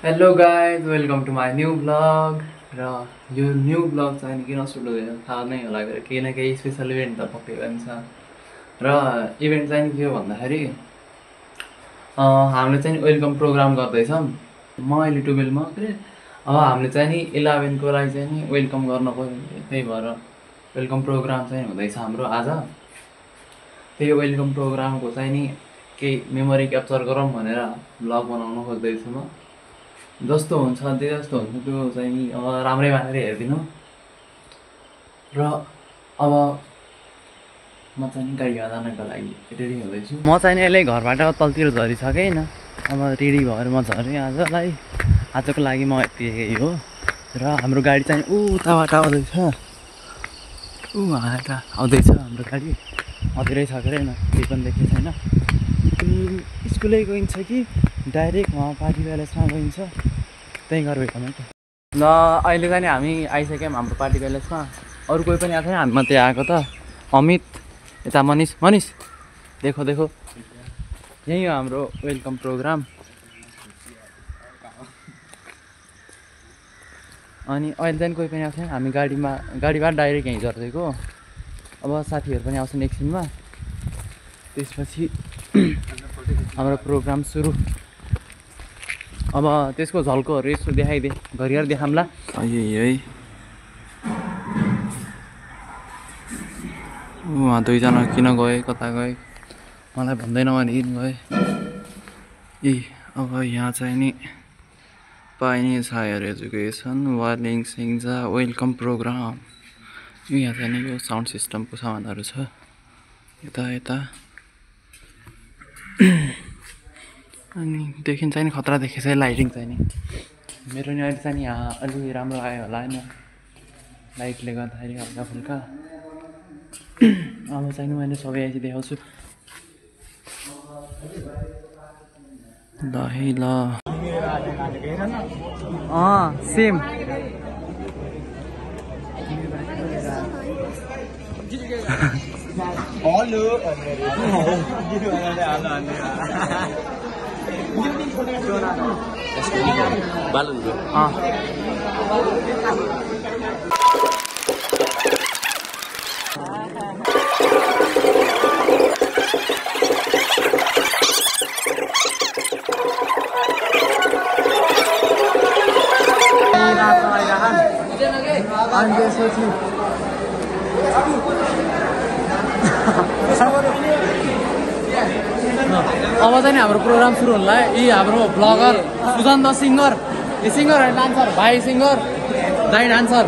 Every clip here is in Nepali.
Hello guys welcome to my new blog र यो न्यू ब्लग चाहिँ किन सुरु भयो थाहा नै होला केही न केही स्पेसल इभेन्ट त पक्कै हुन्छ र इभेन्ट चाहिँ के हो भन्दाखेरि हामीले चाहिँ वेलकम प्रोग्राम गर्दैछौँ। म अहिले 12 मा अब हामीले चाहिँ नि 11 को लागि चाहिँ नि वेलकम गर्न पर्यो, त्यही भएर वेलकम प्रोग्राम चाहिँ हुँदैछ हाम्रो आज। त्यही वेलकम प्रोग्रामको चाहिँ नि केही मेमोरी क्याप्चर गरौँ भनेर ब्लग बनाउन खोज्दैछु म। जस्तो हुन्छ जस्तो हुन्छ त्यो चाहिँ नि अब राम्रै मानेर हेरिदिनु। र अब म चाहिँ नि गाडीमा जानको लागि रेडी हुँदैछु। म चाहिँ नि अहिले घरबाट तलतिर झरिसकेन, अब रेडी भएर म झरेँ आजलाई। आजको लागि म यति हो। र हाम्रो गाडी चाहिँ उताबाट आउँदैछ, आउँदैछ हाम्रो गाडी। अधेरै छ के अरे, केही पनि देखेको छैन। स्कुलै गइन्छ कि डाइरेक्ट वहाँ पार्टी प्यालेसमा गइन्छ, त्यहीँ गरेर भेटौँ है त। ल अहिले चाहिँ हामी आइसक्यौँ हाम्रो पार्टी प्यालेसमा। अरू कोही पनि आएको छैन, हामी मात्रै आएको त। अमित, यता मनिष देखो यही हो हाम्रो वेलकम प्रोग्राम। अनि अहिले चाहिँ कोही पनि आएको छैन, हामी गाडीबाट डाइरेक्ट यहीँ झर्दिएको। अब साथीहरू पनि आउँछन् एकछिनमा, त्यसपछि हाम्रो प्रोग्राम सुरु। अब त्यसको झल्कोहरू यसो घरिघरि देखाउँला है। उहाँ दुईजना किन गए, कता गए मलाई भन्दैन भने गए। अब यहाँ चाहिँ नि पाइनेछ हायर एजुकेसन वार्लिङ सिङ्जा वेलकम प्रोग्राम। यहाँ चाहिँ नि यो साउन्ड सिस्टमको सामानहरू छ यता। अनि देखिन्छ नि खतरा देखेछ लाइटिङ चाहिँ नि। मेरो नि अहिले चाहिँ नि यहाँ अलि राम्रो आयो होला होइन, लाइटले गर्दाखेरि हल्का फुल्का। अब चाहिँ नि मैले सबै आइसी देखाउँछु ल है ल। Same balon bro. अब चाहिँ हाम्रो प्रोग्राम सुरु होला। यी हाम्रो ब्लगर सुजन्त सिङ्गर, यो सिङ्गर होइन डान्सर, भाइ सिङ्गर, दाइ dancer.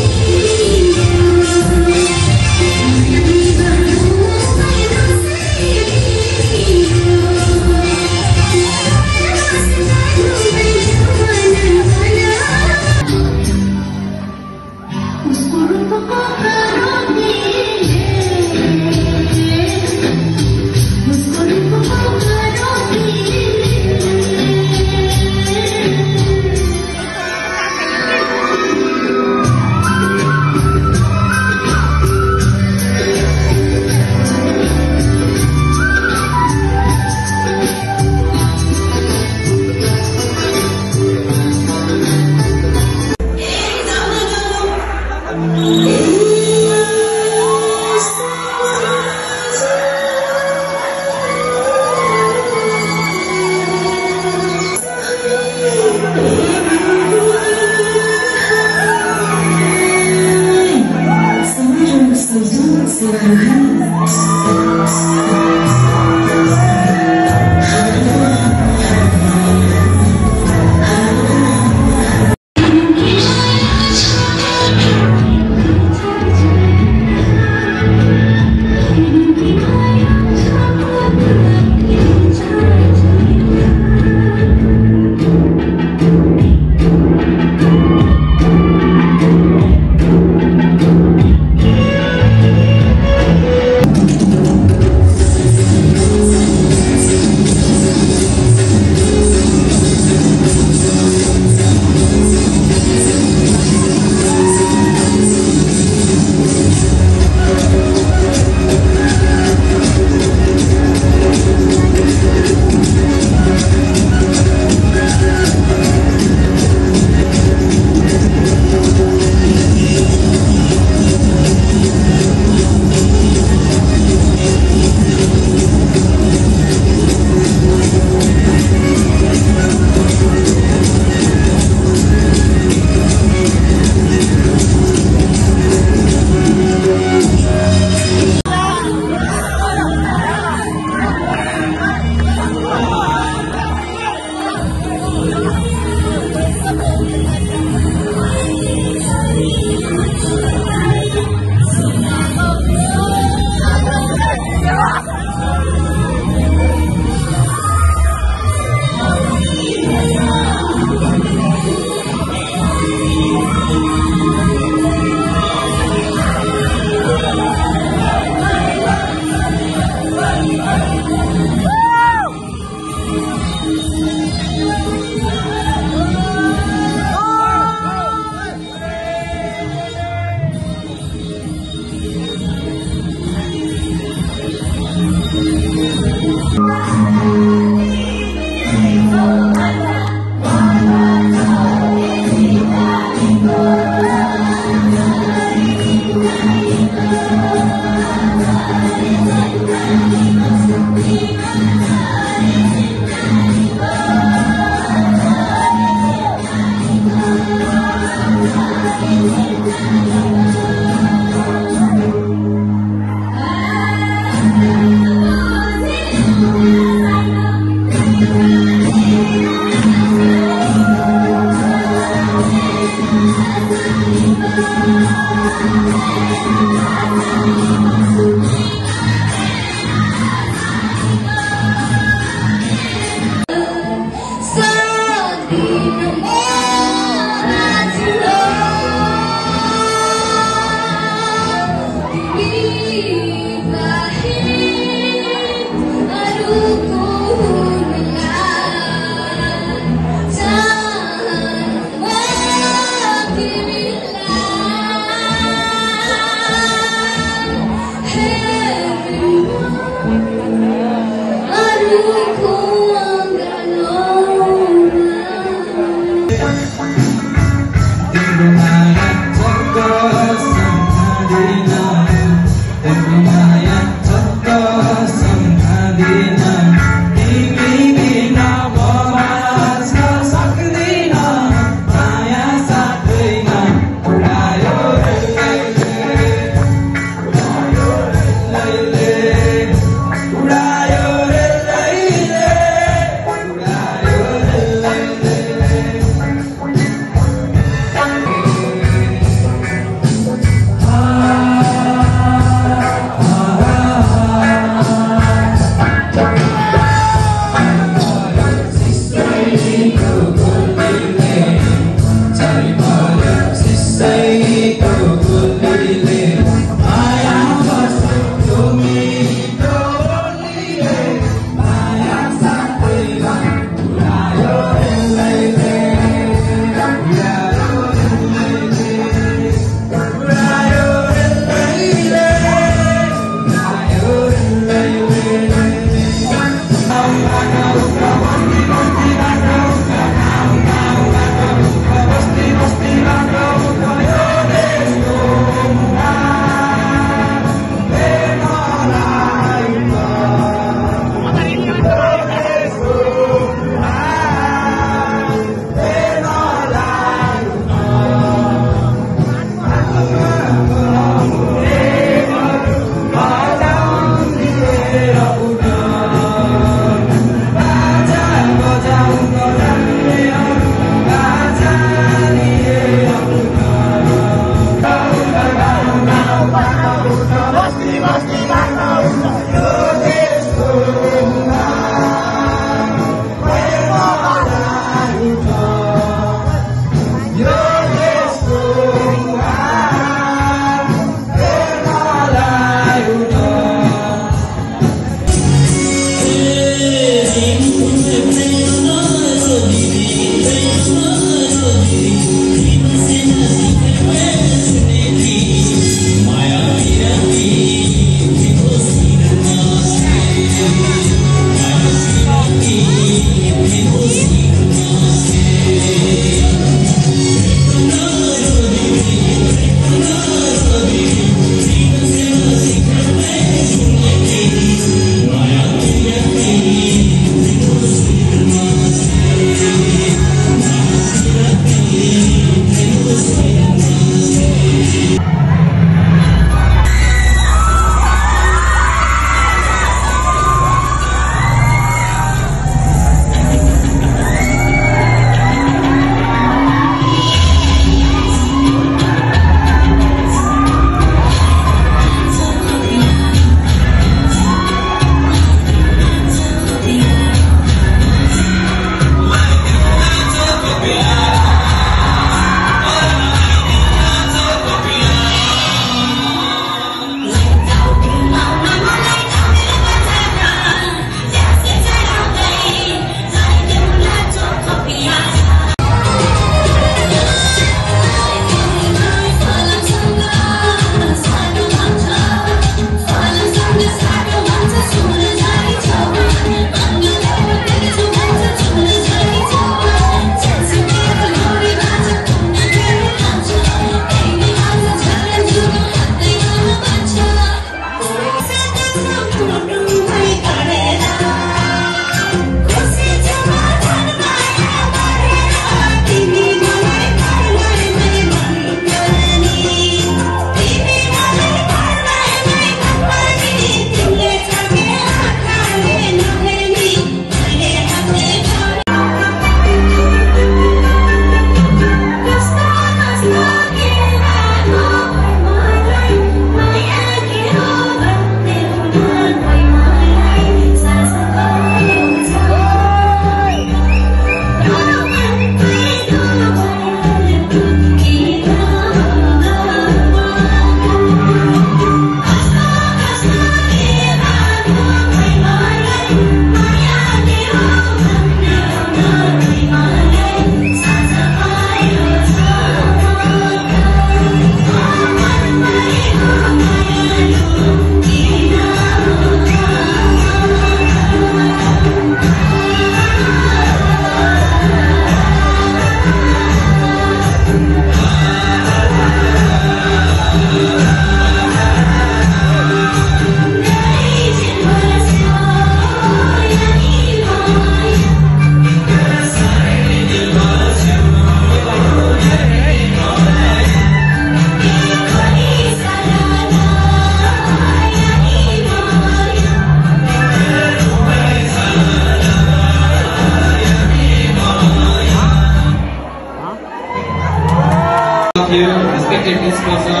you, respected principal sir,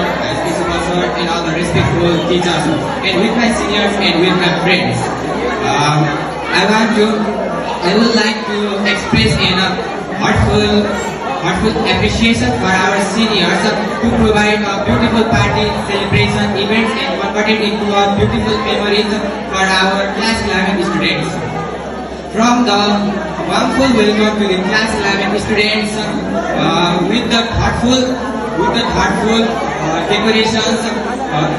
and all the respectful teachers, and with my seniors and with my friends. I would like to express in a heartful heartfelt appreciation for our seniors who provide a beautiful party, celebration, events and converted into a beautiful memories for our class 11 students. From the warmful welcome to the class 11 students with the thoughtful decorations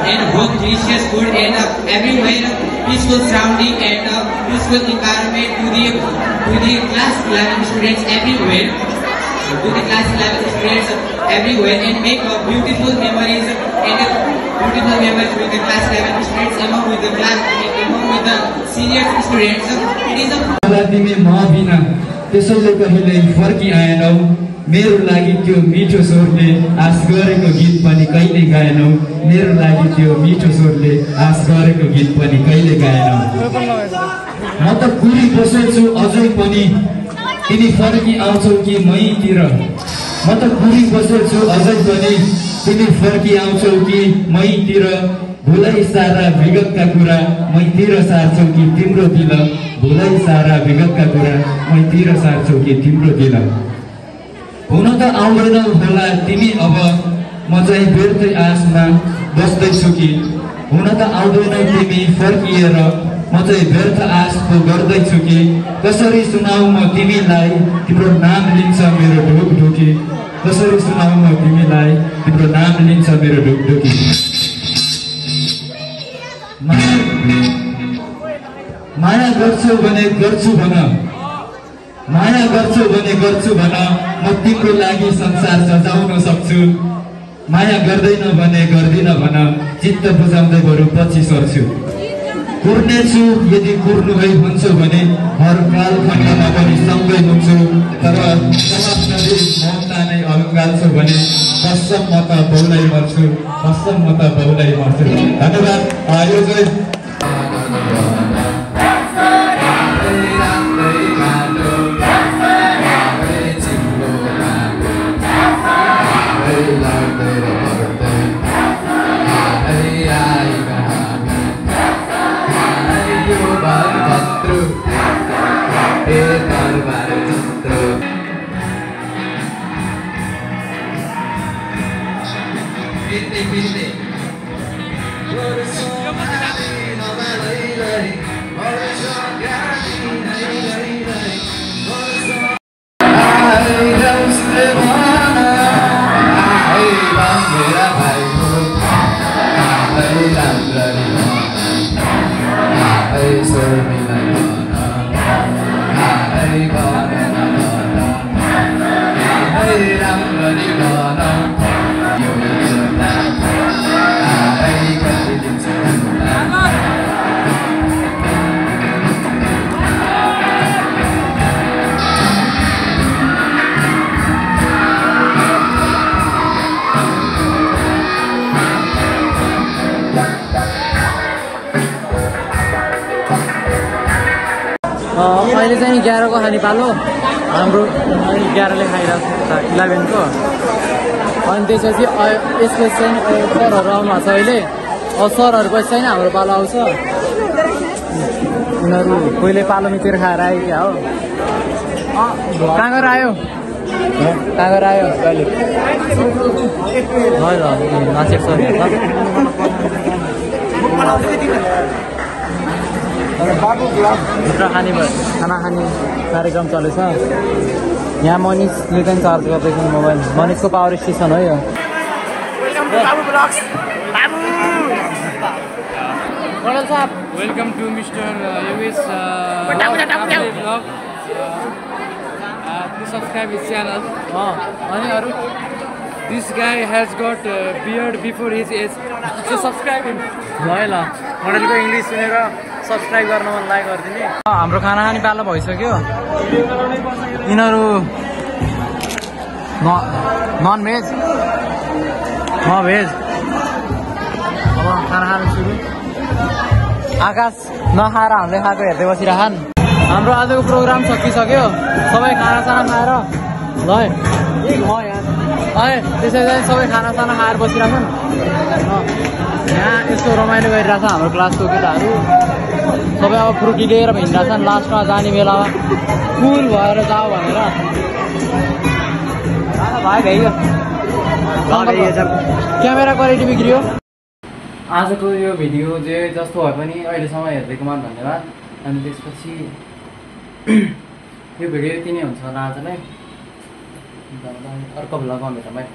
and home delicious food and everywhere peaceful surrounding and peaceful environment to the class 11 students everywhere. To the class 11 students everywhere and make beautiful memories with the class 11 students among with the senior students. It is a तिमी म बिना त्यसैले कहिल्यै फर्की आएनौ मेरो लागि त्यो मिठो स्वरले आश गरेको गीत पनि कहिले गाएनौ मेरो लागि त्यो मिठो स्वरले आश गरेको गीत पनि कहिले गाएनौ म त कुरी बसेछु अझै पनि तिमी फर्की आउँछौ कि मैतिर म त कुरी बसेछु अझै पनि तिमी फर्की आउँछौ कि मैतिर भुलै सारा विगतका कुरा मैतिर सार्छौ कि तिम्रो दिल भुलै सारा विगतका कुरा मैतिर सार्छौ कि तिम्रो दिल हुन त आउँदैन होला तिमी अब म चाहिँ व्यर्थै आशमा बस्दैछु कि हुन त आउँदैनौ तिमी फर्किएर म चाहिँ व्यर्थ आश पो गर्दैछु कि कसरी सुनाऊ म तिमीलाई तिम्रो नाम लिन्छ मेरो ढुकढुकी कसरी सुनाऊ म तिमीलाई तिम्रो नाम लिन्छ मेरो ढुकढुकी माया गर्छौ भने गर्छु भन माया गर्छौ भने गर्छु भन म तिम्रो लागि संसार सजाउन सक्छु माया गर्दैन भने गर्दिन भन चित्त बुझाउँदै बरु पछि सर्छु कुर्नेछु यदि कुर्नु है भन्छौ भने हर कालखण्डमा पनि सँगै हुन्छु तर जवाफ नदिई मौनता नै अलङ्कार छौ भने कसम म त बहुलै मर्छु कसम म त बहुलै मर्छु धन्यवाद यो चाहिँ अहिले चाहिँ 11 को खाने पालो हाम्रो 11 ले खाइरहेको छ 11 को अनि त्यसपछि यसको चाहिँ सरहरू आउनु भएको छ अहिले सरहरू पछि चाहिँ हाम्रो पालो आउँछ उनीहरू कोहीले पालो मिचेर खाएर आयो क्या हो कहाँ गएर आयो कहिले नाचेको छ भित्र खाने खाना खाने कार्यक्रम चलेछ यहाँ मनिषले चाहिँ चार्ज गर्दैछ मोबाइल मनिषको पावर स्टेसन हो यो Welcome to Mr. Lewis vlog. Please subscribe his channel. This guy has got beard before his age, so subscribe him. ल मोडलको इङ्ग्लिस सुनेर सब्सक्राइब गर्न मन लाग्यो गरिदिने हाम्रो खाना खाने पालो भइसक्यो यिनीहरू नन भेज म भेज अब खाना खानु सुरु आकाश नखाएर हामीले खाएको हेर्दै बसिरहन् हाम्रो आजको प्रोग्राम सकिसक्यो सबै खानासाना खाएर ल त्यसै चाहिँ सबै खानासाना खाएर बसिरहेछन् यहाँ यस्तो रमाइलो गरिरहेछ हाम्रो क्लासको केटाहरू सबै अब फ्रुटी लिएर हिँडिरहेछन् लास्टमा जाने बेलामा कुल भएर जाऊ भनेर क्यामेरा क्वालिटी बिग्रियो। आजको यो भिडियो जे जस्तो भए पनि अहिलेसम्म हेरिदिएकोमा धन्यवाद। अनि त्यसपछि यो भिडियो यति नै हुन्छ होला आजलाई। अर्को भ्लगमा भेटौँ है।